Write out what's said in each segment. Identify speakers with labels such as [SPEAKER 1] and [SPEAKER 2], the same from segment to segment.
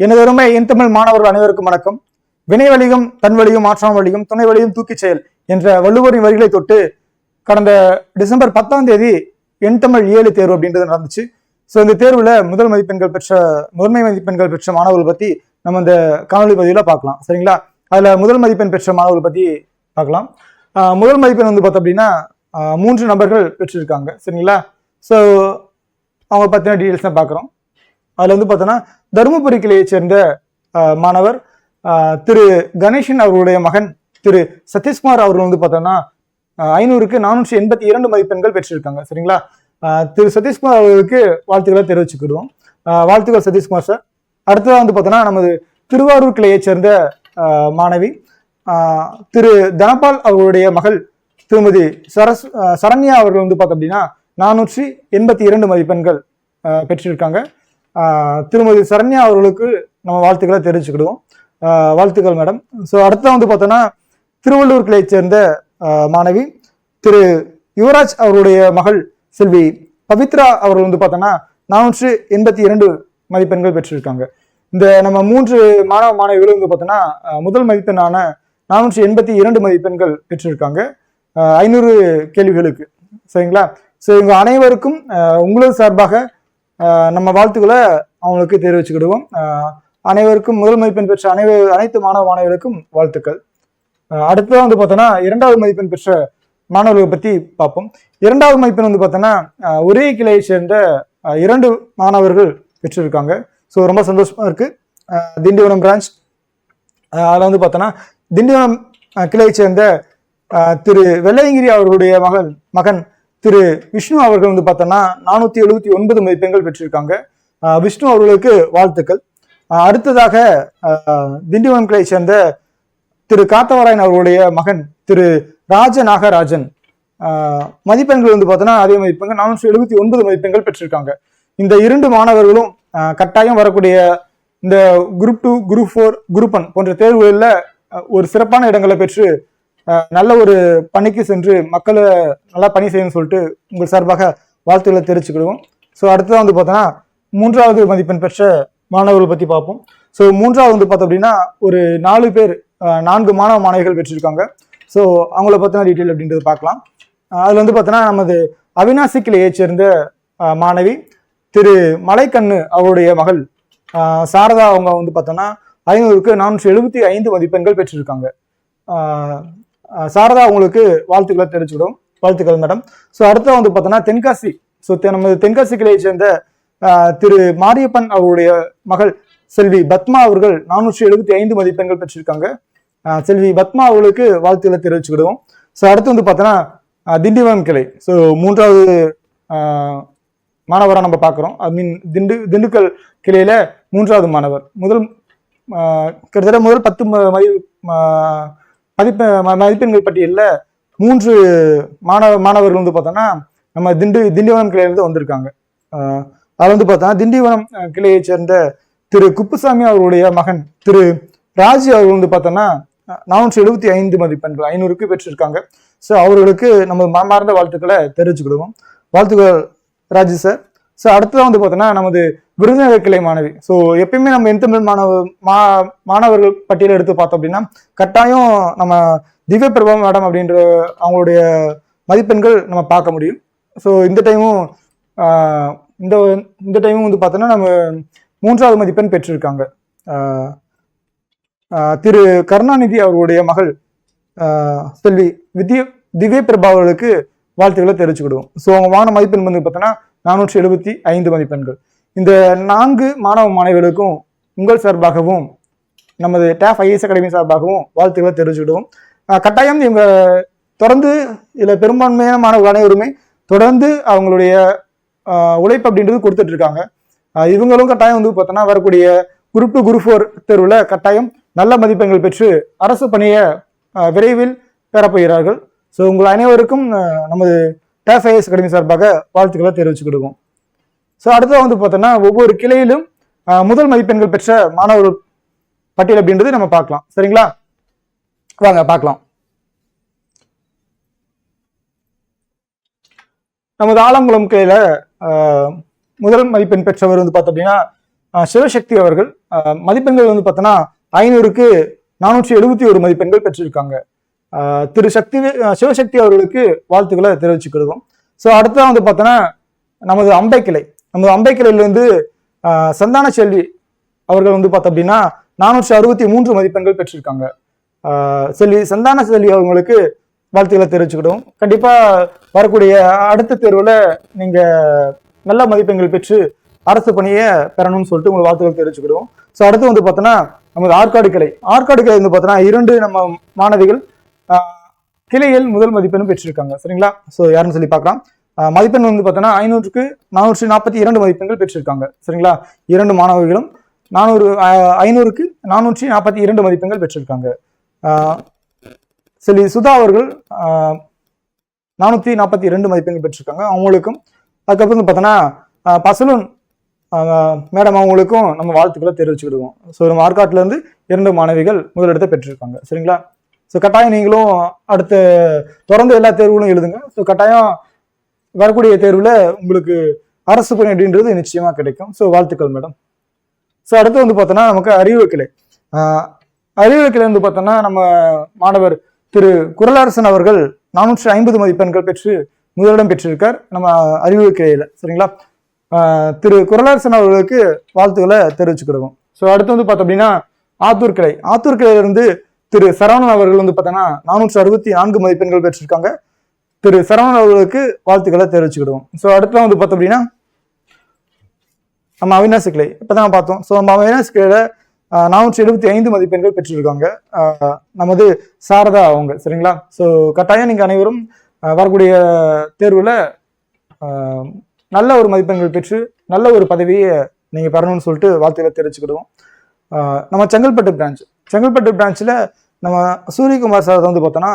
[SPEAKER 1] எனதருமை என் தமிழ் மாணவர்கள் அனைவருக்கும் வணக்கம். வினை வழியும் தன் வழியும் ஆற்றாம் வழியும் துணை வழியும் தூக்கிச் செயல் என்ற வள்ளுவரின் வரிகளை தொட்டு கடந்த டிசம்பர் 10ஆம் தேதி என் தமிழ் 7 தேர்வு அப்படின்றது நடந்துச்சு. ஸோ இந்த தேர்வுல முதன்மை மதிப்பெண்கள் பெற்ற மாணவர்கள் பத்தி நம்ம இந்த காணொலி பதிவுல பார்க்கலாம். சரிங்களா? அதுல முதல் மதிப்பெண் பெற்ற மாணவர்கள் பத்தி பார்க்கலாம். முதல் மதிப்பெண் வந்து பார்த்தோம் அப்படின்னா 3 நபர்கள் பெற்றிருக்காங்க. சரிங்களா? ஸோ அவங்க பத்தின டீடைல்ஸ் தான் பார்க்குறோம். அதுல வந்து பார்த்தோன்னா தருமபுரி கிளையை சேர்ந்த மாணவர் திரு கணேசன் அவர்களுடைய மகன் திரு சதீஷ்குமார் அவர்கள் வந்து பார்த்தோம்னா 500க்கு 482 மதிப்பெண்கள் பெற்றிருக்காங்க. சரிங்களா? திரு சதீஷ்குமார் அவர்களுக்கு வாழ்த்துக்களை தெரிவிச்சுக்கிடுவோம். வாழ்த்துக்கள் சதீஷ்குமார் சார். அடுத்ததாக வந்து பார்த்தோன்னா நமது திருவாரூர் கிளையை சேர்ந்த மாணவி திரு தனபால் அவர்களுடைய மகள் திருமதி சரண்யா அவர்கள் வந்து பார்த்தோம் அப்படின்னா 482 மதிப்பெண்கள் பெற்றிருக்காங்க. திருமதி சரண்யா அவர்களுக்கு நம்ம வாழ்த்துக்களை தெரிவிச்சுக்கிடுவோம். வாழ்த்துக்கள் மேடம். ஸோ அடுத்த வந்து பார்த்தோன்னா திருவள்ளூர் கிளையை சேர்ந்த மாணவி திரு யுவராஜ் அவருடைய மகள் செல்வி பவித்ரா அவர்கள் வந்து பார்த்தோன்னா 482 மதிப்பெண்கள் பெற்றிருக்காங்க. இந்த நம்ம 3 மாணவிகளும் வந்து பார்த்தோன்னா முதல் மதிப்பெண்ணான 482 மதிப்பெண்கள் பெற்றிருக்காங்க 500 கேள்விகளுக்கு. சரிங்களா? ஸோ இவங்க அனைவருக்கும் உங்களது சார்பாக நம்ம வாழ்த்துக்களை அவங்களுக்கு தெரிவிச்சுக்கிடுவோம். அனைவருக்கும் முதல் மதிப்பெண் பெற்ற அனைத்து மாணவர்களுக்கும் வாழ்த்துக்கள். அடுத்ததான் வந்து பார்த்தோன்னா 2வது மதிப்பெண் பெற்ற மாணவர்களை பத்தி பார்ப்போம். 2வது மதிப்பெண் வந்து பார்த்தோன்னா ஒரே கிளையை சேர்ந்த 2 மாணவர்கள் பெற்றிருக்காங்க. ஸோ ரொம்ப சந்தோஷமா இருக்கு. திண்டிவனம் பிரான்ச் அதில் வந்து பார்த்தோன்னா திண்டிவனம் கிளையை சேர்ந்த திரு வெள்ளையங்கிரி அவர்களுடைய மகன் திரு விஷ்ணு அவர்கள் வந்து பார்த்தோன்னா 479 மதிப்பெண்கள் பெற்றிருக்காங்க. விஷ்ணு அவர்களுக்கு வாழ்த்துக்கள். அடுத்ததாக திண்டிவனம் கிளையை சேர்ந்த திரு காத்தவராயன் அவர்களுடைய மகன் திரு நாகராஜன் மதிப்பெண்கள் வந்து பார்த்தோன்னா அதே மதிப்பெண்கள் 479 மதிப்பெண்கள் பெற்றிருக்காங்க. இந்த 2 மாணவர்களும் கட்டாயம் வரக்கூடிய இந்த குரூப் 2, குரூப் 4, குரூப் 1 போன்ற தேர்வுகளில் ஒரு சிறப்பான இடங்களை பெற்று நல்ல ஒரு பணிக்கு சென்று மக்களை நல்லா பணி செய்யணும்னு சொல்லிட்டு உங்கள் சார்பாக வாழ்த்துக்களை தெரிவிச்சுக்கிடுவோம். ஸோ அடுத்ததான் வந்து பார்த்தோன்னா 3வது மதிப்பெண் பெற்ற மாணவர்கள் பற்றி பார்ப்போம். ஸோ 3வது வந்து பார்த்தோம் அப்படின்னா ஒரு 4 மாணவிகள் பெற்றிருக்காங்க. ஸோ அவங்கள பற்றின டீட்டெயில் அப்படின்றது பார்க்கலாம். அதில் வந்து பார்த்தோன்னா நமது அவினாசி கிளையை சேர்ந்த மாணவி திரு மலைக்கண்ணு அவருடைய மகள் சாரதா அவங்க வந்து பார்த்தோன்னா 500க்கு 475 மதிப்பெண்கள் பெற்றிருக்காங்க. சாரதா உங்களுக்கு வாழ்த்துக்களை தெரிவிச்சுக்கிடும். வாழ்த்துக்கள் மேடம். ஸோ அடுத்த வந்து பார்த்தோன்னா தென்காசி. ஸோ நமது தென்காசி கிளையை சேர்ந்த திரு மாரியப்பன் அவருடைய மகள் செல்வி பத்மா அவர்கள் 475 மதிப்பெண்கள் பெற்றிருக்காங்க. செல்வி பத்மா அவர்களுக்கு வாழ்த்துக்களை தெரிவிச்சுக்கிடுவோம். ஸோ அடுத்து வந்து பார்த்தோன்னா திண்டிவனம் கிளை. ஸோ 3வது மாணவராக நம்ம பார்க்குறோம். திண்டுக்கல் கிளையில 3வது மாணவர் கிட்டத்தட்ட முதல் 10 மதிப்பெண்கள் பட்டியலில் 3 மாணவர்கள் வந்து பார்த்தோன்னா நம்ம திண்டிவனம் கிளையிலிருந்து வந்திருக்காங்க. அது வந்து பார்த்தோன்னா திண்டிவனம் கிளையை சேர்ந்த திரு குப்புசாமி அவருடைய மகன் திரு ராஜி அவர்கள் வந்து பார்த்தோன்னா 475 மதிப்பெண்கள் 500க்கு பெற்றிருக்காங்க. ஸோ அவர்களுக்கு நம்ம மனமார்ந்த வாழ்த்துக்களை தெரிவிச்சுக்கிடுவோம். வாழ்த்துக்கள் ராஜி சார். ஸோ அடுத்ததான் வந்து பார்த்தோன்னா நமது விருதுநகர் கிளை மாணவி. ஸோ எப்பயுமே நம்ம என் தமிழ் மாணவர்கள் பட்டியலை எடுத்து பார்த்தோம் அப்படின்னா கட்டாயம் நம்ம திவ்ய பிரபா மேடம் அப்படின்ற அவங்களுடைய மதிப்பெண்கள் நம்ம பார்க்க முடியும். ஸோ இந்த டைமும் வந்து பார்த்தோன்னா நம்ம 3வது மதிப்பெண் பெற்றிருக்காங்க. திரு கருணாநிதி அவர்களுடைய மகள் செல்வி திவ்ய பிரபா அவர்களுக்கு வாழ்த்துக்களை தெரிவிச்சுக்கிடுவோம். ஸோ அவங்க வாங்கின மதிப்பெண் வந்து பார்த்தோன்னா 475 மதிப்பெண்கள். இந்த 4 மாணவிகளுக்கும் உங்கள் சார்பாகவும் நமது TAF IAS அகாடமி சார்பாகவும் வாழ்த்துக்களை தெரிவிச்சுக்கிடுவோம். கட்டாயம் இவங்க தொடர்ந்து இதில் பெரும்பான்மையான மாணவர்கள் அனைவருமே தொடர்ந்து அவங்களுடைய உழைப்பு அப்படின்றது கொடுத்துட்டு இருக்காங்க. இவங்களும் கட்டாயம் வந்து பார்த்தோன்னா வரக்கூடிய குரூப் 2, குரூப் 4 தேர்வில் கட்டாயம் நல்ல மதிப்பெண்கள் பெற்று அரசு பணியை விரைவில் பெறப்போகிறார்கள். ஸோ உங்கள் அனைவருக்கும் நமது TAF IAS அகாடமி சார்பாக வாழ்த்துக்களை தெரிவிச்சுக்கிடுவோம். ஸோ அடுத்தது வந்து பார்த்தோன்னா ஒவ்வொரு கிளையிலும் முதல் மதிப்பெண்கள் பெற்ற மாணவர்கள் பட்டியல் அப்படின்றது நம்ம பார்க்கலாம். சரிங்களா? வாங்க பார்க்கலாம். நமது ஆலங்குளம் கிளையில முதல் மதிப்பெண் பெற்றவர் வந்து பார்த்தோம் அப்படின்னா சிவசக்தி அவர்கள் மதிப்பெண்கள் வந்து பார்த்தோன்னா 500க்கு 471 மதிப்பெண்கள் பெற்றிருக்காங்க. திரு சிவசக்தி அவர்களுக்கு வாழ்த்துக்களை தெரிவிச்சுக்கிடுவோம். ஸோ அடுத்ததான் வந்து பார்த்தோன்னா நமது அம்பைக்கிளையிலிருந்து சந்தான செல்வி அவர்கள் வந்து பார்த்தோம் அப்படின்னா 463 மதிப்பெண்கள் பெற்றிருக்காங்க. சந்தான செல்வி அவங்களுக்கு வாழ்த்துக்களை தெரிவிச்சுக்கிடுவோம். கண்டிப்பா வரக்கூடிய அடுத்த தேர்வுல நீங்க நல்ல மதிப்பெண்கள் பெற்று அரசு பணியை பெறணும்னு சொல்லிட்டு உங்களுக்கு வாழ்த்துக்கள் தெரிவிச்சுக்கிடுவோம். ஸோ அடுத்து வந்து பார்த்தோன்னா நமது ஆற்காடு கிளை வந்து பார்த்தோன்னா 2 நம்ம மாணவிகள் கிளையில் முதல் மதிப்பெண்ணும் பெற்றிருக்காங்க. சரிங்களா? ஸோ யாருன்னு சொல்லி பார்க்கலாம். மதிப்பெண் வந்து பார்த்தோன்னா 500க்கு 442 மதிப்பெண்கள் பெற்றிருக்காங்க. சரிங்களா? 2 மாணவிகளும் 500க்கு 442 மதிப்பெண்கள் பெற்றிருக்காங்க. சுதா அவர்கள் 442 மதிப்பெண்கள் பெற்றிருக்காங்க. அவங்களுக்கும் அதுக்கப்புறம் வந்து பார்த்தோன்னா பசலூன் மேடம் அவங்களுக்கும் நம்ம வாழ்த்துக்களை தெரிவிச்சுக்கிடுவோம். ஸோ நம்ம ஆற்காட்டுல இருந்து 2 மாணவிகள் முதலிடத்தை பெற்றிருக்காங்க. சரிங்களா? ஸோ கட்டாயம் நீங்களும் அடுத்த தொடர்ந்து எல்லா தேர்வுகளும் எழுதுங்க. ஸோ கட்டாயம் வரக்கூடிய தேர்வுல உங்களுக்கு அரசு பணி அப்படின்றது நிச்சயமா கிடைக்கும். ஸோ வாழ்த்துக்கள் மேடம். ஸோ அடுத்து வந்து பார்த்தோன்னா நமக்கு அறிவு கிளை வந்து பார்த்தோன்னா நம்ம மாணவர் திரு குரலரசன் அவர்கள் 450 மதிப்பெண்கள் பெற்று முதலிடம் பெற்றிருக்கார் நம்ம அறிவு கிளையில. சரிங்களா? திரு குரலரசன் அவர்களுக்கு வாழ்த்துக்களை தெரிவிச்சுக்கிடுவோம். ஸோ அடுத்து வந்து பார்த்தோம் அப்படின்னா ஆத்தூர் கிளையிலிருந்து திரு சரவணன் அவர்கள் வந்து பார்த்தோன்னா 464 மதிப்பெண்கள் பெற்றிருக்காங்க. திரு சரவணன் அவர்களுக்கு வாழ்த்துக்களை தெரிவிச்சுக்கிடுவோம். ஸோ அடுத்து வந்து பார்த்தோம் அப்படின்னா நம்ம அவினாசி கிளை இப்பதான் பார்த்தோம். ஸோ நம்ம அவினாசி கிளையில 475 மதிப்பெண்கள் பெற்றிருக்காங்க நமது சாரதா அவங்க. சரிங்களா? ஸோ கட்டாயம் நீங்க அனைவரும் வரக்கூடிய தேர்வுல நல்ல ஒரு மதிப்பெண்கள் பெற்று நல்ல ஒரு பதவியை நீங்க பெறணும்னு சொல்லிட்டு வாழ்த்துக்களை தெரிவிச்சுக்கிடுவோம். நம்ம செங்கல்பட்டு பிரான்ச்ல நம்ம சூரியகுமார் சார் வந்து பார்த்தோன்னா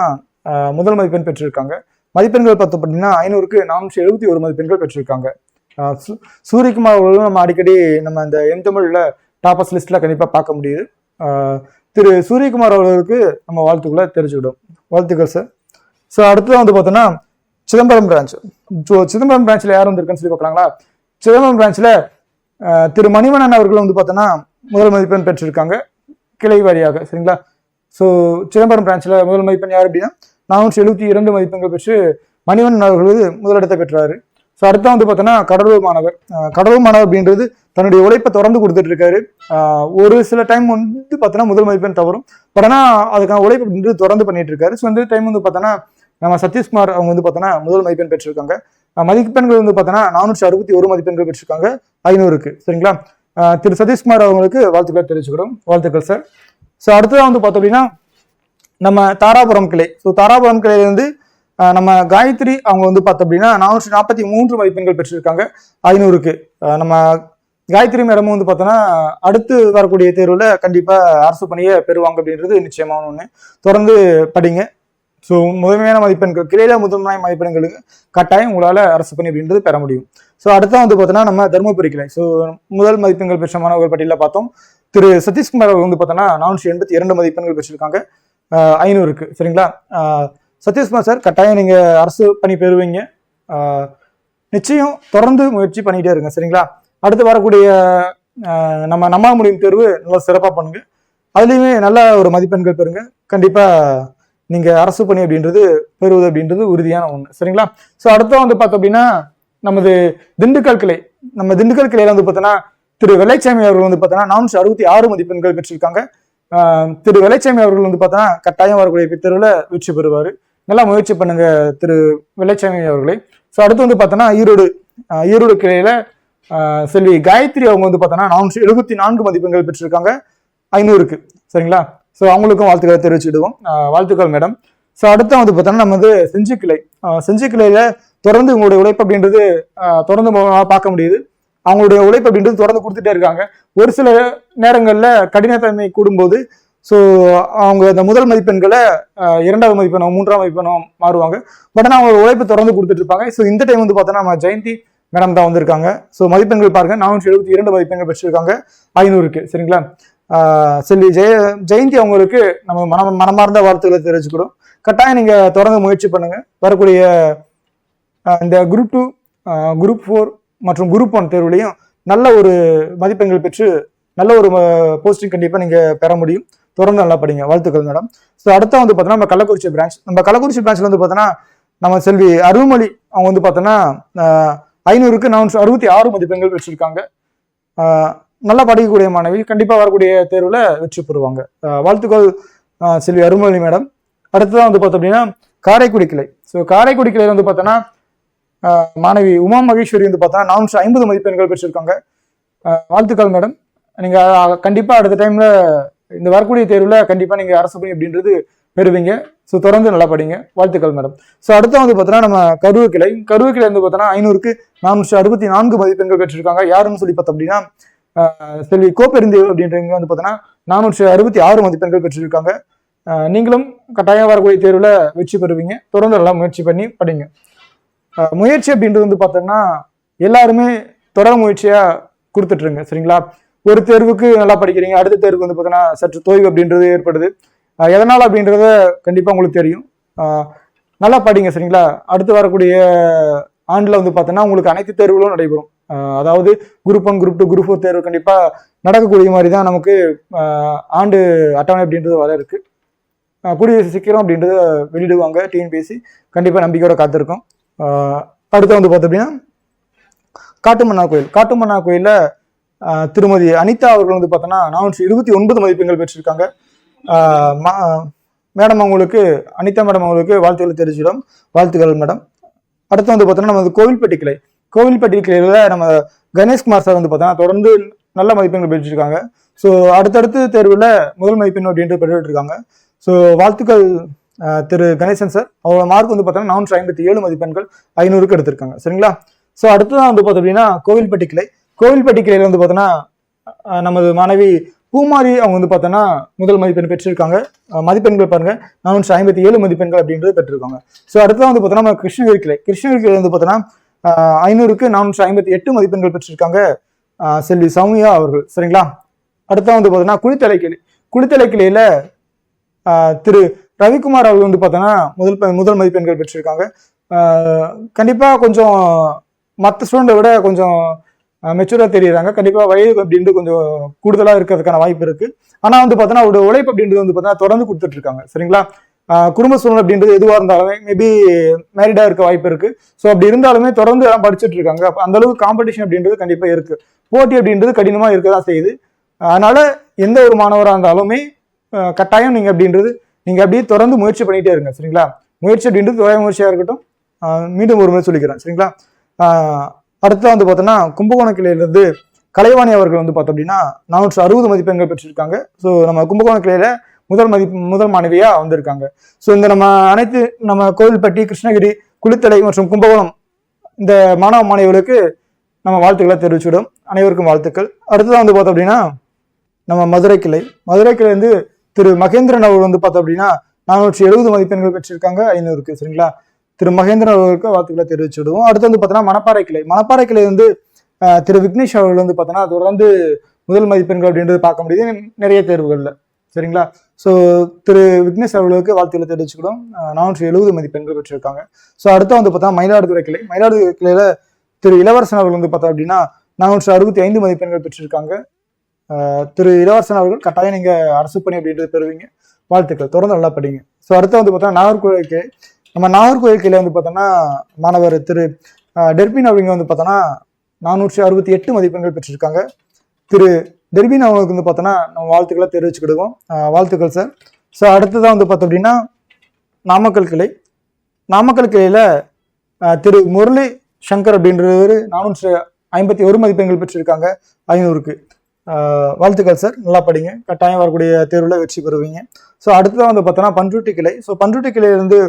[SPEAKER 1] முதல் மதிப்பெண் பெற்றிருக்காங்க. மதிப்பெண்கள் பார்த்தோம் அப்படின்னா 500க்கு 471 மதிப்பெண்கள் பெற்றிருக்காங்க. சூரியகுமார் அவர்களும் நம்ம அடிக்கடி நம்ம இந்த எம் தமிழ்ல டாப்பர்ஸ் லிஸ்ட்ல கண்டிப்பா பார்க்க முடியுது. திரு சூரியகுமார் அவர்களுக்கு நம்ம வாழ்த்துக்களை தெரிஞ்சுக்கிடும். வாழ்த்துக்கள் சார். ஸோ அடுத்ததான் வந்து பார்த்தோன்னா சிதம்பரம் பிரான்ச்ல யார் வந்திருக்குன்னு சொல்லி பார்க்கலாங்களா? சிதம்பரம் பிரான்ச்ல திரு மணிவண்ணன் அவர்கள் வந்து பார்த்தோன்னா முதல் மதிப்பெண் பெற்றிருக்காங்க கிளை வாரியாக. சரிங்களா? ஸோ சிதம்பரம் பிரான்ச்ல முதல் மதிப்பெண் யார் அப்படின்னா 472 மதிப்பெண்கள் பெற்று மணிவண்ணன் அவர்கள் முதலிடத்தை பெற்றாரு. ஸோ அடுத்த வந்து பார்த்தோன்னா கடலூர் மாணவர் அப்படின்றது தன்னுடைய உழைப்பை தொடர்ந்து கொடுத்துட்டு இருக்காரு. ஒரு சில டைம் வந்து பார்த்தோன்னா முதல் மதிப்பெண் தவறும், பட் ஆனால் அதுக்கான உழைப்பு அப்படின்றது தொடர்ந்து பண்ணிட்டு இருக்காரு. ஸோ இந்த டைம் வந்து பார்த்தோன்னா நம்ம சதீஷ்குமார் அவங்க வந்து பார்த்தோன்னா முதல் மதிப்பெண் பெற்றிருக்காங்க. மதிப்பெண்கள் வந்து பார்த்தோன்னா 461 மதிப்பெண்கள் பெற்றிருக்காங்க 500க்கு. சரிங்களா? திரு சதீஷ்குமார் அவங்களுக்கு வாழ்த்துக்கள் தெரிவிச்சுக்கிறோம். வாழ்த்துக்கள் சார். ஸோ அடுத்ததான் வந்து பார்த்தோம் அப்படின்னா நம்ம தாராபுரம் கிளை. ஸோ தாராபுரம் கிளையிலிருந்து நம்ம காயத்ரி அவங்க வந்து பார்த்தோம் அப்படின்னா 443 மதிப்பெண்கள் பெற்றிருக்காங்க 500க்கு. நம்ம காயத்ரி மேடமும் வந்து பார்த்தோன்னா அடுத்து வரக்கூடிய தேர்வுல கண்டிப்பா அரசு பணியை பெறுவாங்க அப்படின்றது நிச்சயமான ஒண்ணு. தொடர்ந்து படிங்க. ஸோ முதன்மையான மதிப்பெண்கள் கிளையில முதன்மையான மதிப்பெண்களுக்கு கட்டாயம் உங்களால அரசு பணி அப்படின்றது பெற முடியும். ஸோ அடுத்த வந்து பார்த்தோன்னா நம்ம தருமபுரி கிளை. ஸோ முதல் மதிப்பெண்கள் பெற்ற மாணவர்கள் பட்டியலில் பார்த்தோம். திரு சதீஷ்குமார் அவர் வந்து பார்த்தோன்னா 482 மதிப்பெண்கள் பெற்றிருக்காங்க 500க்கு. சரிங்களா? சதீஷ்குமார் சார் கட்டாயம் நீங்க அரசு பணி பெறுவீங்க. நிச்சயம் தொடர்ந்து முயற்சி பண்ணிட்டே இருங்க. சரிங்களா? அடுத்து வரக்கூடிய நம்ம முடியும் தேர்வு நல்லா சிறப்பாக பண்ணுங்க. அதுலேயுமே நல்ல ஒரு மதிப்பெண்கள் பெறுங்க. கண்டிப்பா நீங்க அரசு பணி அப்படின்றது பெறுவது அப்படின்றது உறுதியான ஒண்ணு. சரிங்களா? ஸோ அடுத்த வந்து பார்த்தோம் அப்படின்னா நமது திண்டுக்கல் கிளையில வந்து பார்த்தோன்னா திரு வெள்ளைச்சாமி அவர்கள் வந்து பார்த்தோன்னா 466 மதிப்பெண்கள் பெற்றிருக்காங்க. திரு வெள்ளைச்சாமி அவர்கள் வந்து பார்த்தோன்னா கட்டாயம் வரக்கூடிய தேர்வுல வெற்றி பெறுவாரு. நல்லா முயற்சி பண்ணுங்க திரு வெள்ளைச்சாமி அவர்களே. ஸோ அடுத்து வந்து பார்த்தோன்னா ஈரோடு கிளையில செல்வி காயத்ரி அவங்க வந்து பார்த்தோன்னா 474 மதிப்பெண்கள் பெற்றிருக்காங்க 500க்கு. சரிங்களா? ஸோ அவங்களுக்கும் வாழ்த்துக்களை தெரிவிச்சுடுவோம். வாழ்த்துக்கள் மேடம். ஸோ அடுத்த வந்து பார்த்தோன்னா நம்ம வந்து செஞ்சி கிளையில தொடர்ந்து உங்களுடைய உழைப்பு அப்படின்றது தொடர்ந்து பார்க்க முடியுது. அவங்களுடைய உழைப்பு அப்படின்றது தொடர்ந்து கொடுத்துட்டே இருக்காங்க. ஒரு சில நேரங்கள்ல கடினத்தன்மை கூடும்போது ஸோ அவங்க அந்த முதல் மதிப்பெண்களை 2வது மதிப்பெண்ணோ 3ஆம் மதிப்பெண்ணோ மாறுவாங்க. பட் ஆனால் அவங்க உழைப்பு தொடர்ந்து கொடுத்துட்டு இருப்பாங்க. ஸோ இந்த டைம் வந்து பார்த்தோன்னா நம்ம ஜெயந்தி மேடம் தான் வந்திருக்காங்க. ஸோ மதிப்பெண்கள் பாருங்க 472 மதிப்பெண்கள் பெற்றிருக்காங்க 500க்கு. சரிங்களா? செல்வி ஜெயந்தி அவங்களுக்கு நம்ம மனமார்ந்த வாழ்த்துக்களை தெரிவிச்சுக்கிறோம். கட்டாயம் நீங்க தொடர்ந்து முயற்சி பண்ணுங்க. வரக்கூடிய இந்த குரூப் 2, குரூப் 4 மற்றும் குரூப் 1 தேர்வுலையும் நல்ல ஒரு மதிப்பெண்கள் பெற்று நல்ல ஒரு போஸ்டிங் கண்டிப்பாக நீங்கள் பெற முடியும். தொடர்ந்து நல்லா படிங்க. வாழ்த்துக்கள் மேடம். ஸோ அடுத்த வந்து பார்த்தோன்னா நம்ம கள்ளக்குறிச்சி பிரான்ச். நம்ம கள்ளக்குறிச்சி பிரான்ச்ல வந்து பார்த்தோன்னா நம்ம செல்வி அருள்மொழி அவங்க வந்து பார்த்தோன்னா 500க்கு 466 மதிப்பெண்கள் பெற்றிருக்காங்க. நல்லா படிக்கக்கூடிய மாணவி, கண்டிப்பாக வரக்கூடிய தேர்வில் வெற்றி பெறுவாங்க. வாழ்த்துக்கள் செல்வி அருள்மொழி மேடம். அடுத்ததான் வந்து பார்த்தோம் அப்படின்னா காரைக்குடி கிளை. ஸோ காரைக்குடி கிளையில் வந்து பார்த்தோன்னா மாணவி உமா மகேஸ்வரி வந்து பார்த்தோன்னா 450 மதிப்பெண்கள் பெற்றிருக்காங்க. வாழ்த்துக்கள் மேடம். நீங்கள் கண்டிப்பாக அடுத்த டைமில் இந்த வரக்கூடிய தேர்வில் கண்டிப்பாக நீங்கள் அரசு பணி அப்படின்றது பெறுவீங்க. ஸோ தொடர்ந்து நல்லா படிங்க. வாழ்த்துக்கள் மேடம். ஸோ அடுத்த வந்து பார்த்தோன்னா நம்ம கருவக்கிளை வந்து பார்த்தோன்னா 500க்கு 464 மதிப்பெண்கள் பெற்றிருக்காங்க. யாருன்னு சொல்லி பார்த்தோம் அப்படின்னா செல்வி கோப்பெருந்தேவ் அப்படின்றவங்க வந்து பார்த்தோன்னா 466 மதிப்பெண்கள் பெற்றிருக்காங்க. நீங்களும் கட்டாயம் வரக்கூடிய தேர்வில் வெற்றி பெறுவீங்க. தொடர்ந்து நல்லா முயற்சி பண்ணி படிங்க. முயற்சி அப்படின்றது வந்து பார்த்தோம்னா எல்லாருமே தொடர் முயற்சியாக கொடுத்துட்ருங்க. சரிங்களா? ஒரு தேர்வுக்கு நல்லா படிக்கிறீங்க, அடுத்த தேர்வுக்கு வந்து பார்த்தோன்னா சற்று தொய்வு அப்படின்றது ஏற்படுது. எதனால் அப்படின்றத கண்டிப்பாக உங்களுக்கு தெரியும். நல்லா படிங்க. சரிங்களா? அடுத்து வரக்கூடிய ஆண்டில் வந்து பார்த்தோன்னா உங்களுக்கு அனைத்து தேர்வுகளும் நடைபெறும். அதாவது குரூப் 1, குரூப் 2, குரூப் 4 தேர்வு கண்டிப்பாக நடக்கக்கூடிய மாதிரி தான் நமக்கு ஆண்டு அட்டவணை அப்படின்றது வர இருக்கு. கூடிய சீக்கிரம் அப்படின்றத வெளியிடுவாங்க டிஎன்பிஎஸ்சி. கண்டிப்பாக நம்பிக்கையோட காத்திருக்கோம். அடுத்து வந்து பார்த்தோம் அப்படின்னா காட்டுமன்னார் கோயிலில் திருமதி அனிதா அவர்கள் வந்து பார்த்தோன்னா 429 மதிப்பெண்கள் பெற்றிருக்காங்க. மேடம் அவங்களுக்கு, அனிதா மேடம் அவங்களுக்கு வாழ்த்துக்களை தெரிவிச்சிடும். வாழ்த்துக்கள் மேடம். அடுத்து வந்து பார்த்தோன்னா நம்ம கோவில்பட்டி கிளையில் நம்ம கணேஷ்குமார் சார் வந்து பார்த்தோன்னா தொடர்ந்து நல்ல மதிப்பெண்கள் பெற்றிருக்காங்க. ஸோ அடுத்தடுத்து தேர்வில் முதல் மதிப்பெண் அப்படின்ட்டு பெற்றுருக்காங்க. ஸோ வாழ்த்துக்கள் திரு கணேசன் சார். அவரோட மார்க் வந்து பார்த்தோன்னா 457 மதிப்பெண்கள் 500க்கு எடுத்திருக்காங்க. சரிங்களா? ஸோ அடுத்ததான் வந்து பார்த்தோம் அப்படின்னா கோவில்பட்டி கிளையில் வந்து பார்த்தோன்னா நமது மாணவி பூமாரி அவங்க வந்து பார்த்தோன்னா முதல் மதிப்பெண் பெற்றிருக்காங்க. மதிப்பெண்கள் பாருங்க 457 மதிப்பெண்கள் அப்படின்றது பெற்றிருக்காங்க. ஸோ அடுத்ததான் வந்து பார்த்தோன்னா நம்ம கிருஷ்ணகிரி கிளை வந்து பார்த்தோன்னா 500க்கு 458 மதிப்பெண்கள் பெற்றிருக்காங்க செல்வி சௌமியா அவர்கள். சரிங்களா? அடுத்த வந்து பார்த்தோன்னா குளித்தலை கிளையில திரு ரவிக்குமார் அவர்கள் வந்து பார்த்தோன்னா முதல் மதிப்பெண்கள் பெற்றிருக்காங்க. கண்டிப்பாக கொஞ்சம் மற்ற ஸ்டூடெண்டை விட கொஞ்சம் மெச்சூராக தெரியுறாங்க. கண்டிப்பாக வயது அப்படின்ட்டு கொஞ்சம் கூடுதலாக இருக்கிறதுக்கான வாய்ப்பு இருக்கு. ஆனால் வந்து பார்த்தோன்னா அவருடைய உழைப்பு அப்படின்றது வந்து பார்த்தோன்னா தொடர்ந்து கொடுத்துட்டு இருக்காங்க. சரிங்களா? குடும்ப சூழ்நிலை அப்படின்றது எதுவாக இருந்தாலுமே மேபி மேரிடாக இருக்க வாய்ப்பு இருக்கு. ஸோ அப்படி இருந்தாலுமே தொடர்ந்து எல்லாம் படிச்சுட்டு இருக்காங்க. அந்த அளவுக்கு காம்படிஷன் அப்படின்றது கண்டிப்பாக இருக்கு. போட்டி அப்படின்றது கடினமாக இருக்க தான் செய்யுது. அதனால எந்த ஒரு மாணவராக இருந்தாலுமே கட்டாயம் நீங்கள் அப்படியே தொடர்ந்து முயற்சி பண்ணிட்டே இருங்க. சரிங்களா? முயற்சி அப்படின்றது தொலை முயற்சியாக இருக்கட்டும். மீண்டும் ஒரு முறை சொல்லிக்கிறேன். சரிங்களா? அடுத்து வந்து பார்த்தோன்னா கும்பகோணம் கிளையிலிருந்து கலைவாணி அவர்கள் வந்து பார்த்தோம் அப்படின்னா 460 மதிப்பெண்கள் பெற்றிருக்காங்க. ஸோ நம்ம கும்பகோணம் கிளையில முதல் மாணவியா வந்திருக்காங்க. ஸோ இந்த நம்ம கோவில்பட்டி, கிருஷ்ணகிரி, குளித்தலை மற்றும் கும்பகோணம் இந்த மாணவ மாணவிகளுக்கு நம்ம வாழ்த்துக்களை தெரிவிச்சுடும். அனைவருக்கும் வாழ்த்துக்கள். அடுத்ததான் வந்து பார்த்தோம் அப்படின்னா நம்ம மதுரை கிளை வந்து திரு மகேந்திரன் அவர்கள் வந்து பார்த்தோம் அப்படின்னா 470 மதிப்பெண்கள் பெற்றிருக்காங்க 500க்கு. சரிங்களா? திரு மகேந்திரன் அவர்களுக்கு வாழ்த்துக்களை தெரிவிச்சு விடுவோம். அடுத்து வந்து பார்த்தோன்னா மணப்பாறை கிளை வந்து திரு விக்னேஷ் அவர்கள் வந்து பார்த்தோன்னா தொடர்ந்து முதல் மதிப்பெண்கள் அப்படின்றது பார்க்க முடியுது நிறைய தேர்வுகளில். சரிங்களா? ஸோ திரு விக்னேஷ் அவர்களுக்கு வாழ்த்துக்களை தெரிவிச்சுக்கிடும். 470 மதிப்பெண்கள் பெற்றிருக்காங்க. ஸோ அடுத்து வந்து பார்த்தா மயிலாடுதுறை கிளையில திரு இளவரசன் அவர்கள் வந்து பார்த்தோம் அப்படின்னா 465 மதிப்பெண்கள் பெற்றிருக்காங்க. திரு இளவரசன் அவர்கள் கட்டாயம் நீங்க அரசு பணி அப்படின்றது பெறுவீங்க. வாழ்த்துக்கள். தொடர்ந்து நல்லா படிங்க. ஸோ அடுத்து வந்து பார்த்தா நாகர்கோவில் கிளை வந்து பார்த்தோன்னா மாணவர் திரு டெர்பின் அவங்க வந்து பார்த்தோன்னா 468 மதிப்பெண்கள் பெற்றிருக்காங்க. திரு டெர்பின் அவங்களுக்கு வந்து பார்த்தோன்னா நம்ம வாழ்த்துக்களை தெரிவிச்சுக்கிடுவோம். வாழ்த்துக்கள் சார். ஸோ அடுத்ததான் வந்து பார்த்தோம் அப்படின்னா நாமக்கல் கிளையில திரு முரளி சங்கர் அப்படின்றவர் 451 மதிப்பெண்கள் பெற்றிருக்காங்க 500க்கு. வாழ்த்துக்கள் சார். நல்லா படிங்க. கட்டாயம் வரக்கூடிய தேர்வில் வெற்றி பெறுவீங்க. ஸோ அடுத்ததான் வந்து பார்த்தோன்னா பண்ருட்டி கிளையிலிருந்து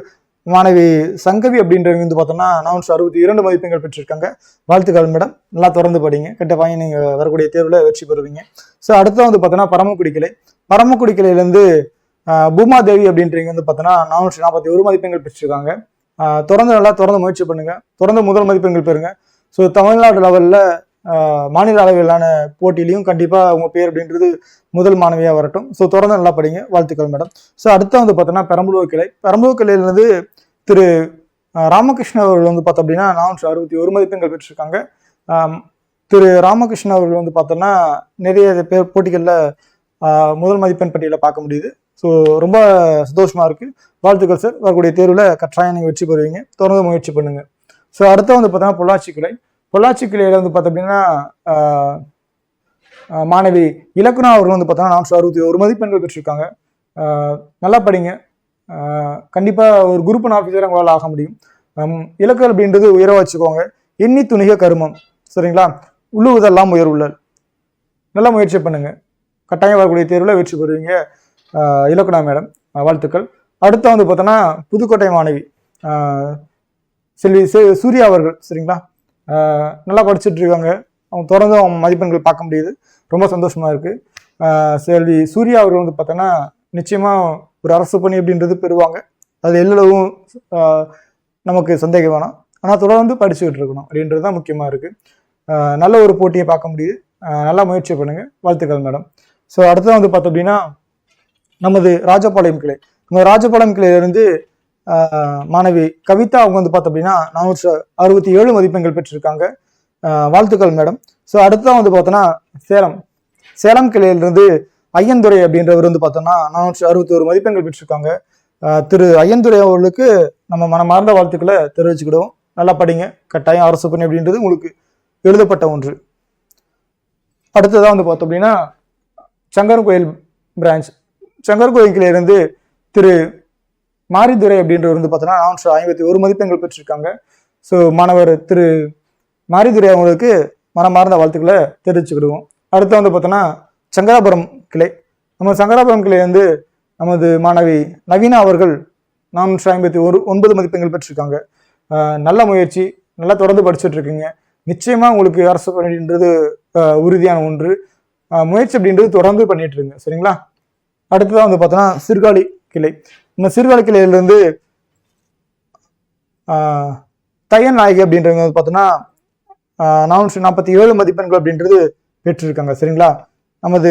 [SPEAKER 1] மாணவி சங்கவி அப்படின்றவங்க வந்து பார்த்தோம்னா 462 மதிப்பெண்கள் பெற்றிருக்காங்க. வாழ்த்துக்கள் மேடம். நல்லா தொடர்ந்து படிங்க. கண்டிப்பாக நீங்கள் வரக்கூடிய தேர்வில் வெற்றி பெறுவீங்க. ஸோ அடுத்த வந்து பார்த்தோன்னா பரமக்குடி கிளையிலேருந்து பூமாதேவி அப்படின்றவங்க வந்து பார்த்தோன்னா 441 மதிப்பெண்கள் பெற்றிருக்காங்க. தொடர்ந்து முயற்சி பண்ணுங்க. தொடர்ந்து முதல் மதிப்பெண்கள் பெறுங்க. ஸோ தமிழ்நாடு லெவலில் மாநில அளவிலான போட்டியிலையும் கண்டிப்பாக உங்கள் பேர் அப்படின்றது முதல் மாணவியாக வரட்டும். ஸோ தொடர்ந்து நல்லா படிங்க. வாழ்த்துக்கள் மேடம். ஸோ அடுத்த வந்து பார்த்தோன்னா பெரம்பலூர் கிளையிலிருந்து திரு ராமகிருஷ்ணன் அவர்கள் வந்து பார்த்தோம் அப்படின்னா 461 மதிப்பெண்கள் பெற்றிருக்காங்க. திரு ராமகிருஷ்ணன் அவர்கள் வந்து பார்த்தோம்னா நிறைய பேர் போட்டிகளில் முதல் மதிப்பெண் பட்டியலில் பார்க்க முடியுது. ஸோ ரொம்ப சந்தோஷமா இருக்கு. வாழ்த்துக்கள் சார். வரக்கூடிய தேர்வில் கட்டாயம் நீங்கள் வெற்றி பெறுவீங்க. தொடர்ந்து முயற்சி பண்ணுங்க. ஸோ அடுத்து வந்து பார்த்தோன்னா பொள்ளாச்சி கிளையில வந்து பார்த்தோம் அப்படின்னா மாணவி இலக்குனா அவர்கள் வந்து பார்த்தோன்னா 461 மதிப்பெண்கள் பெற்றிருக்காங்க. நல்லா படிங்க. கண்டிப்பாக ஒரு குரூப் ஒன் ஆஃபீஸர் உங்களால் ஆக முடியும். இலக்கு அப்படின்றது உயர வச்சுக்கோங்க. எண்ணி துணிக கருமம், சரிங்களா? உள்ளுவதெல்லாம் உயர்வுள்ளல். நல்லா முயற்சி பண்ணுங்க. கட்டாயம் வரக்கூடிய தேர்வில் வெற்றி பெறுவீங்க. இலக்குனா மேடம், வாழ்த்துக்கள். அடுத்து வந்து பார்த்தோன்னா புதுக்கோட்டை மாணவி செல்வி சூர்யா அவர்கள், சரிங்களா? நல்லா படிச்சுட்டு இருக்காங்க. அவங்க தொடர்ந்து அவங்க மதிப்பெண்கள் பார்க்க முடியுது. ரொம்ப சந்தோஷமா இருக்கு. செல்வி சூர்யா அவர்கள் வந்து பார்த்தோன்னா நிச்சயமா ஒரு அரசு பணி அப்படின்றது பெறுவாங்க. அது எல்லளவும் நமக்கு சந்தேகம் வேணாம். ஆனால் தொடர்ந்து படிச்சுக்கிட்டு இருக்கணும் அப்படின்றது தான் முக்கியமாக இருக்கு. நல்ல ஒரு போட்டியை பார்க்க முடியுது. நல்லா முயற்சி பண்ணுங்க. வாழ்த்துக்கள் மேடம். ஸோ அடுத்தது வந்து பார்த்தோம் அப்படின்னா நமது ராஜபாளையம் கிளை. நம்ம ராஜபாளையம் கிளையிலிருந்து மாணவி கவிதா அவங்க வந்து பார்த்தோம் அப்படின்னா 467 மதிப்பெண்கள் பெற்றிருக்காங்க. வாழ்த்துக்கள் மேடம். ஸோ அடுத்ததான் வந்து பார்த்தோன்னா சேலம் கிளையிலிருந்து ஐயன்துறை அப்படின்றவர் வந்து பார்த்தோம்னா 461 மதிப்பெண்கள் பெற்றிருக்காங்க. திரு ஐயன்துறை அவர்களுக்கு நம்ம மனமார்ந்த வாழ்த்துக்களை தெரிவிச்சுக்கிடுவோம். நல்லா படிங்க. கட்டாயம் அரசு பணி அப்படின்றது உங்களுக்கு எழுதப்பட்ட ஒன்று. அடுத்ததான் வந்து பார்த்தோம் அப்படின்னா சங்கரன்கோயில் பிரான்ச். சங்கரன்கோயில இருந்து திரு மாரிதுரை அப்படின்றவர் வந்து பார்த்தோன்னா 451 மதிப்பெண்கள் பெற்றிருக்காங்க. ஸோ மாணவர் திரு மாரிதுரை அவங்களுக்கு மனமார்ந்த வாழ்த்துக்களை தெரிவிச்சுக்கிடுவோம். அடுத்து வந்து பார்த்தோன்னா சங்கராபுரம் கிளை. நம்ம சங்கராபுரம் கிளை வந்து நமது மாணவி நவீனா அவர்கள் 459 மதிப்பெண்கள் பெற்றிருக்காங்க. நல்ல முயற்சி. நல்லா தொடர்ந்து படிச்சுட்டு இருக்கீங்க. நிச்சயமா உங்களுக்கு அரசு பணின்றது உறுதியான ஒன்று. முயற்சி அப்படின்றது தொடர்ந்து பண்ணிட்டு இருங்க, சரிங்களா? அடுத்ததான் வந்து பார்த்தோன்னா சீர்காழி கிளை. இந்த சீர்காழி கிளையிலிருந்து தையன் நாயகி அப்படின்றவங்க வந்து பார்த்தோன்னா 447 மதிப்பெண்கள் அப்படின்றது பெற்றிருக்காங்க, சரிங்களா? நமது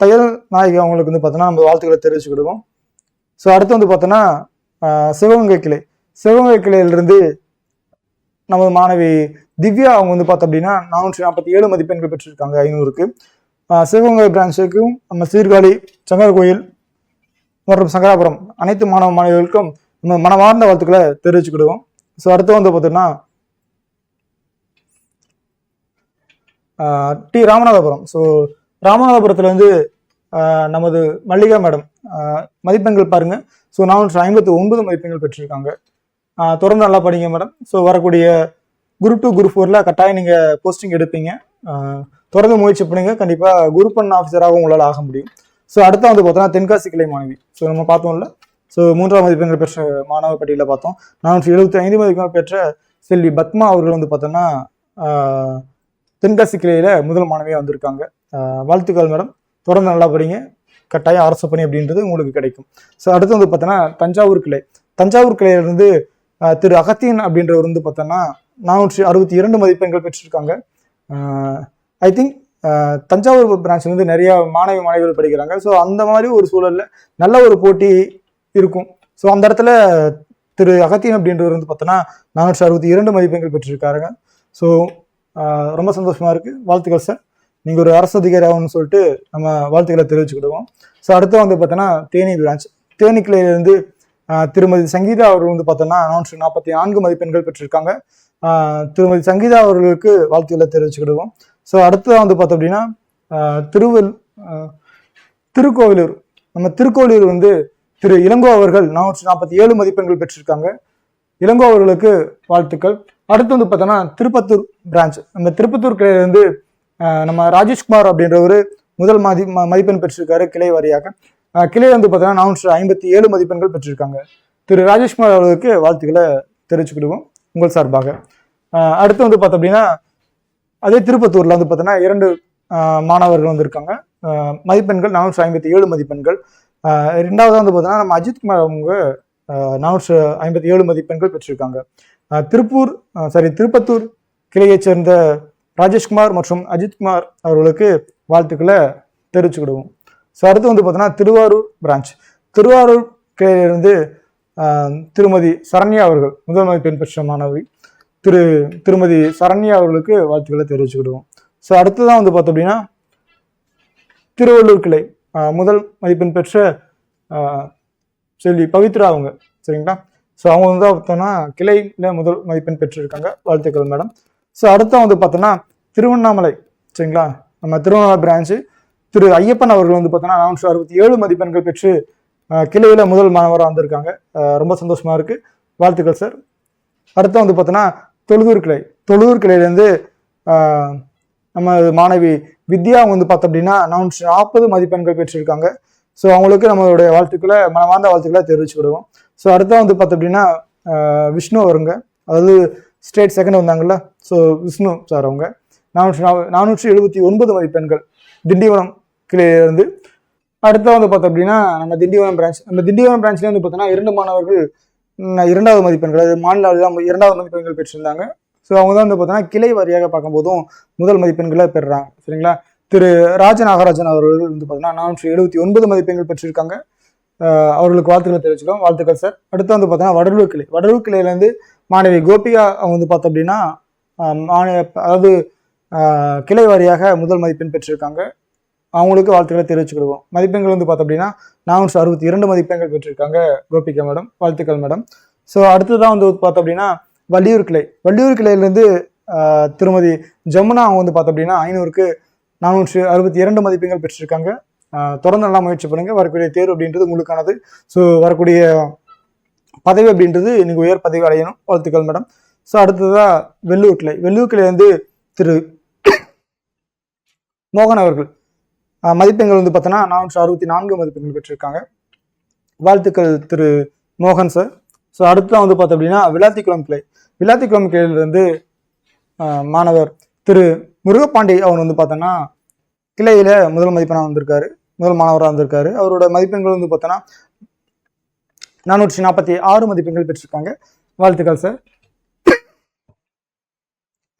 [SPEAKER 1] தையல் நாயகி அவங்களுக்கு வந்து பார்த்தோன்னா நம்ம வாழ்த்துக்களை தெரிவிச்சுக்கிடுவோம். ஸோ அடுத்து வந்து பார்த்தோன்னா சிவகங்கை கிளையிலிருந்து நமது மாணவி திவ்யா அவங்க வந்து பார்த்தோம் அப்படின்னா 447 மதிப்பெண்கள் பெற்றிருக்காங்க 500க்கு. சிவகங்கை பிரான்ச்சுக்கும் நம்ம சீர்காழி, சங்கரகோயில் மற்றும் சங்கராபுரம் அனைத்து மாணவர்களுக்கும் நம்ம மனமார்ந்த வாழ்த்துக்களை தெரிவிச்சுக்கிடுவோம். ஸோ அடுத்து வந்து பார்த்தோம்னா ராமநாதபுரம். ஸோ ராமநாதபுரத்துல வந்து நமது மல்லிகா மேடம் மதிப்பெண்கள் பாருங்க. ஸோ 459 மதிப்பெண்கள் பெற்றிருக்காங்க. தொடர்ந்து நல்லா படிங்க மேடம். ஸோ வரக்கூடிய குரூப் 2 குரூப் 4ல கட்டாயம் நீங்க போஸ்டிங் எடுப்பீங்க. தொடர்ந்து முயற்சி பண்ணுங்க. கண்டிப்பா குரூப் 1 ஆஃபீஸராக உங்களால் ஆக முடியும். ஸோ அடுத்த வந்து பார்த்தோம்னா தென்காசி கிளை மாணவி. ஸோ நம்ம பார்த்தோம்ல. ஸோ 3ஆம் மதிப்பெண்கள் பெற்ற மாணவ பட்டியலில் பார்த்தோம். 475 மதிப்பெண்கள் பெற்ற செல்வி பத்மா அவர்கள் வந்து பார்த்தோம்னா தென்காசி கிளையில முதல் மாணவியாக வந்திருக்காங்க. வாழ்த்துக்கள் மேடம். தொடர்ந்து நல்லா படிங்க. கட்டாயம் அரசு பணி அப்படின்றது உங்களுக்கு கிடைக்கும். ஸோ அடுத்து வந்து பார்த்தோன்னா தஞ்சாவூர் கிளையிலிருந்து திரு அகத்தியன் அப்படின்றவர் வந்து பார்த்தோன்னா 462 மதிப்பெண்கள் பெற்றிருக்காங்க. ஐ திங்க் தஞ்சாவூர் பிரான்ச்ல வந்து நிறைய மாணவிகள் படிக்கிறாங்க. ஸோ அந்த மாதிரி ஒரு சூழல்ல நல்ல ஒரு போட்டி இருக்கும். ஸோ அந்த இடத்துல திரு அகத்தியன் அப்படின்றவர் வந்து பார்த்தோன்னா 462 மதிப்பெண்கள் பெற்றிருக்காருங்க. ஸோ ரொம்ப சந்தோஷமா இருக்கு. வாழ்த்துக்கள் சார். நீங்க ஒரு அரசு அதிகாரி ஆகணும்னு சொல்லிட்டு நம்ம வாழ்த்துக்களை தெரிவிச்சுக்கிடுவோம். ஸோ அடுத்து வந்து பார்த்தோன்னா தேனி பிரான்ச். தேனி கிளையிலிருந்து திருமதி சங்கீதா அவர்கள் வந்து பார்த்தோன்னா 444 மதிப்பெண்கள் பெற்றிருக்காங்க. திருமதி சங்கீதா அவர்களுக்கு வாழ்த்துக்களை தெரிவிச்சுக்கிடுவோம். ஸோ அடுத்ததான் வந்து பார்த்தோம் அப்படின்னா திருக்கோவிலூர். நம்ம திருக்கோவிலூர் வந்து திரு இளங்கோ அவர்கள் 447 மதிப்பெண்கள் பெற்றிருக்காங்க. இளங்கோ அவர்களுக்கு வாழ்த்துக்கள். அடுத்து வந்து பார்த்தோன்னா திருப்பத்தூர் பிரான்ச். நம்ம திருப்பத்தூர் கிளையிலிருந்து நம்ம ராஜேஷ்குமார் அப்படின்றவர் முதல் மதிப்பெண் பெற்றிருக்காரு கிளை வாரியாக. கிளை வந்து பார்த்தோன்னா 457 மதிப்பெண்கள் பெற்றிருக்காங்க. திரு ராஜேஷ்குமார் அவர்களுக்கு வாழ்த்துக்களை தெரிவிச்சுக்கிடுவோம் உங்கள் சார்பாக. அடுத்து வந்து பார்த்தோம் அப்படின்னா அதே திருப்பத்தூர்ல வந்து பார்த்தோன்னா 2 மாணவர்கள் வந்திருக்காங்க. மதிப்பெண்கள் 457 மதிப்பெண்கள். ரெண்டாவது வந்து பார்த்தோன்னா நம்ம அஜித்குமார் அவங்க 457 மதிப்பெண்கள் பெற்றிருக்காங்க. திருப்பத்தூர் கிளையைச் சேர்ந்த ராஜேஷ்குமார் மற்றும் அஜித்குமார் அவர்களுக்கு வாழ்த்துக்களை தெரிவிச்சுக்கிடுவோம். ஸோ அடுத்து வந்து பார்த்தோன்னா திருவாரூர் பிரான்ச். திருவாரூர் கிளையிலிருந்து திருமதி சரண்யா அவர்கள் முதல் மதிப்பெண் பெற்ற மாணவி. திருமதி சரண்யா அவர்களுக்கு வாழ்த்துக்களை தெரிவிச்சுக்கிடுவோம். ஸோ அடுத்ததான் வந்து பார்த்தோம் அப்படின்னா திருவள்ளூர் கிளை முதல் மதிப்பெண் பெற்ற செல்வி பவித்ரா அவங்க, சரிங்களா. ஸோ அவங்க வந்து பார்த்தோம்னா கிளையில முதல் மதிப்பெண் பெற்றிருக்காங்க, வாழ்த்துக்கள் மேடம். ஸோ அடுத்த வந்து பார்த்தோன்னா திருவண்ணாமலை, சரிங்களா, நம்ம திருவண்ணாமலை பிரான்ச்சு திரு ஐயப்பன் அவர்கள் வந்து பார்த்தோன்னா 467 மதிப்பெண்கள் பெற்று கிளையில முதல் மாணவராக வந்திருக்காங்க. ரொம்ப சந்தோஷமா இருக்கு, வாழ்த்துக்கள் சார். அடுத்த வந்து பார்த்தோன்னா தொழுதூர் கிளையிலேருந்து நம்ம மாணவி வித்யா வந்து பார்த்தோம் அப்படின்னா 440 மதிப்பெண்கள் பெற்றிருக்காங்க. ஸோ அவங்களுக்கு நம்மளுடைய வாழ்த்துக்களை, மனமார்ந்த வாழ்த்துக்களை தெரிவிச்சு விடுவோம். ஸோ அடுத்த வந்து பார்த்தோம் அப்படின்னா விஷ்ணு அவருங்க, அதாவது ஸ்டேட் செகண்ட் வந்தாங்கல்ல, ஸோ விஷ்ணு சார் அவங்க 479 மதிப்பெண்கள் திண்டிவனம் கிளையிலிருந்து. அடுத்த வந்து பார்த்தோம் அப்படின்னா நம்ம திண்டிவனம் பிரான்ச்லேயே வந்து பார்த்தோன்னா 2 மாணவர்கள் 2வது மதிப்பெண்கள், அது மாநில அளவில் 2வது மதிப்பெண்கள் பெற்றிருந்தாங்க. ஸோ அவங்க தான் வந்து பார்த்தோன்னா கிளை வாரியாக பார்க்கும்போதும் முதல் மதிப்பெண்களை பெறுறாங்க, சரிங்களா. திரு நாகராஜன் அவர்கள் வந்து பார்த்தீங்கன்னா 479 மதிப்பெண்கள் பெற்றிருக்காங்க. அவர்களுக்கு வாழ்த்துக்களை தெரிவிச்சுக்கிறோம், வாழ்த்துக்கள் சார். அடுத்து வந்து பார்த்தீங்கன்னா வடலூர் கிளையிலேருந்து மாணவி கோபிகா அவங்க வந்து பார்த்தோம் அப்படின்னா அதாவது கிளை வாரியாக முதல் மதிப்பெண் பெற்றிருக்காங்க. அவங்களுக்கு வாழ்த்துக்களை தெரிவிச்சுக்கிடுவோம். மதிப்பெண்கள் வந்து பார்த்தோம் அப்படின்னா 462 மதிப்பெண்கள் பெற்றிருக்காங்க கோபிகா மேடம், வாழ்த்துக்கள் மேடம். ஸோ அடுத்ததான் வந்து பார்த்தோம் அப்படின்னா வள்ளியூர் கிளையிலேருந்து திருமதி ஜமுனா அவங்க வந்து பார்த்தோம் அப்படின்னா 500க்கு 462 மதிப்பெண்கள் பெற்றிருக்காங்க. தொடர்ந்து நல்லா முயற்சி பண்ணுங்க, வரக்கூடிய தேர்வு அப்படின்றது உங்களுக்கானது. ஸோ வரக்கூடிய பதவி அப்படின்றது நீங்கள் உயர் பதவி அடையணும், வாழ்த்துக்கள் மேடம். ஸோ அடுத்ததா வெள்ளூர் கிளையிலேருந்து திரு மோகன் அவர்கள் மதிப்பெண்கள் வந்து பார்த்தோன்னா 464 மதிப்பெண்கள் பெற்றிருக்காங்க, வாழ்த்துக்கள் திரு மோகன் சார். ஸோ அடுத்ததான் வந்து பார்த்தோம் அப்படின்னா விளாத்திக்குளம் கிளையிலிருந்து மாணவர் திரு முருகப்பாண்டி அவர் வந்து பார்த்தோன்னா கிளையில முதல் மாணவராக வந்திருக்காரு. அவரோட மதிப்பெண்கள் வந்து பார்த்தோன்னா 446 மதிப்பெண்கள் பெற்றிருக்காங்க, வாழ்த்துக்கள் சார்.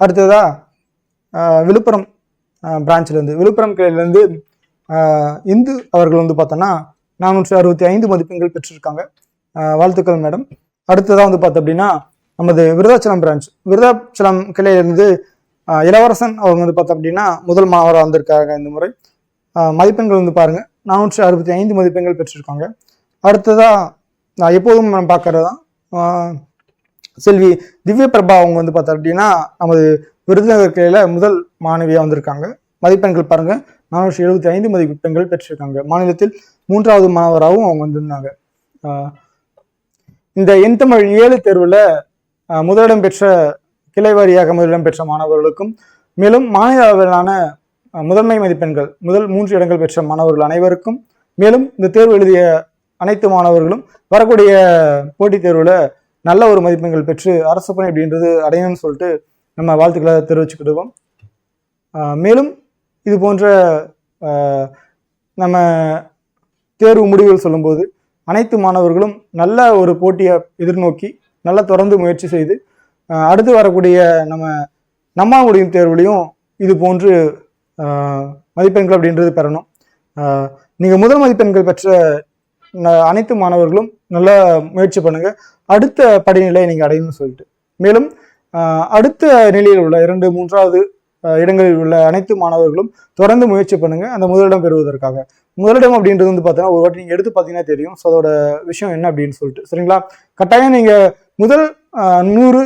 [SPEAKER 1] அடுத்ததா விழுப்புரம் கிளையிலேருந்து இந்து அவர்கள் வந்து பார்த்தோன்னா 465 மதிப்பெண்கள் பெற்றிருக்காங்க, வாழ்த்துக்கள் மேடம். அடுத்ததாக வந்து பார்த்தோம் அப்படின்னா நமது விருதாச்சலம் கிளையிலிருந்து இளவரசன் அவங்க வந்து பார்த்தோம் அப்படின்னா முதல் மாணவராக வந்திருக்காங்க. இந்த முறை மதிப்பெண்கள் வந்து பாருங்க 465 மதிப்பெண்கள் பெற்றிருக்காங்க. அடுத்ததா நான் எப்போதும் நம்ம பார்க்கறதான் செல்வி திவ்ய பிரபா அவங்க வந்து பார்த்தோம் அப்படின்னா நமது விருதுநகர் கிளையில முதல் மாணவியாக வந்திருக்காங்க. மதிப்பெண்கள் பாருங்க 475 மதிப்பெண்கள் பெற்றிருக்காங்க. மாநிலத்தில் 3வது மாணவராகவும் அவங்க வந்திருந்தாங்க. இந்த என் தமிழ் 7 தேர்வுல முதலிடம் பெற்ற கிளை வாரியாக முதலிடம் பெற்ற மாணவர்களுக்கும், மேலும் மாநில அளவிலான முதன்மை மதிப்பெண்கள் முதல் 3 இடங்கள் பெற்ற மாணவர்கள் அனைவருக்கும், மேலும் இந்த தேர்வு எழுதிய அனைத்து மாணவர்களும் வரக்கூடிய போட்டித் தேர்வுல நல்ல ஒரு மதிப்பெண்கள் பெற்று அரசு பணி அப்படின்றது அடையணும்னு சொல்லிட்டு நம்ம வாழ்த்துக்களை தெரிவிச்சுக்கிடுவோம். மேலும் இது போன்ற நம்ம தேர்வு முடிவுகள் சொல்லும்போது அனைத்து மாணவர்களும் நல்ல ஒரு போட்டியை எதிர்நோக்கி நல்லா தொடர்ந்து முயற்சி செய்து அடுத்து வரக்கூடிய நம்ம முடியும் தேர்வுலையும் இது போன்று மதிப்பெண்கள் அப்படின்றது பெறணும். நீங்கள் முதல் மதிப்பெண்கள் பெற்ற அனைத்து மாணவர்களும் நல்லா முயற்சி பண்ணுங்க, அடுத்த படிநிலை நீங்கள் அடையணும்னு சொல்லிட்டு. மேலும் அடுத்த நிலையில் உள்ள 2, 3வது இடங்களில் உள்ள அனைத்து மாணவர்களும் தொடர்ந்து முயற்சி பண்ணுங்க அந்த முதலிடம் பெறுவதற்காக. முதலிடம் அப்படின்றது வந்து பார்த்தீங்கன்னா ஒரு வாட்டி நீங்கள் எடுத்து பார்த்தீங்கன்னா தெரியும். ஸோ அதோட விஷயம் என்ன அப்படின்னு சொல்லிட்டு, சரிங்களா. கட்டாயம் நீங்கள் முதல் 100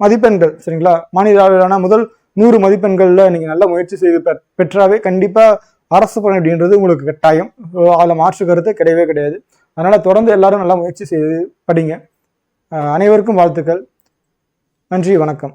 [SPEAKER 1] மதிப்பெண்கள், சரிங்களா, மாநில அளவிலான முதல் 100 மதிப்பெண்களில் நீங்கள் நல்ல முயற்சி செய்து பெற்றாவே கண்டிப்பாக அரசு பணி அப்படின்றது உங்களுக்கு கட்டாயம். அதில் மாற்று கருத்து கிடையவே கிடையாது. அதனால் தொடர்ந்து எல்லாரும் நல்லா முயற்சி செய்து படிங்க. அனைவருக்கும் வாழ்த்துக்கள். நன்றி, வணக்கம்.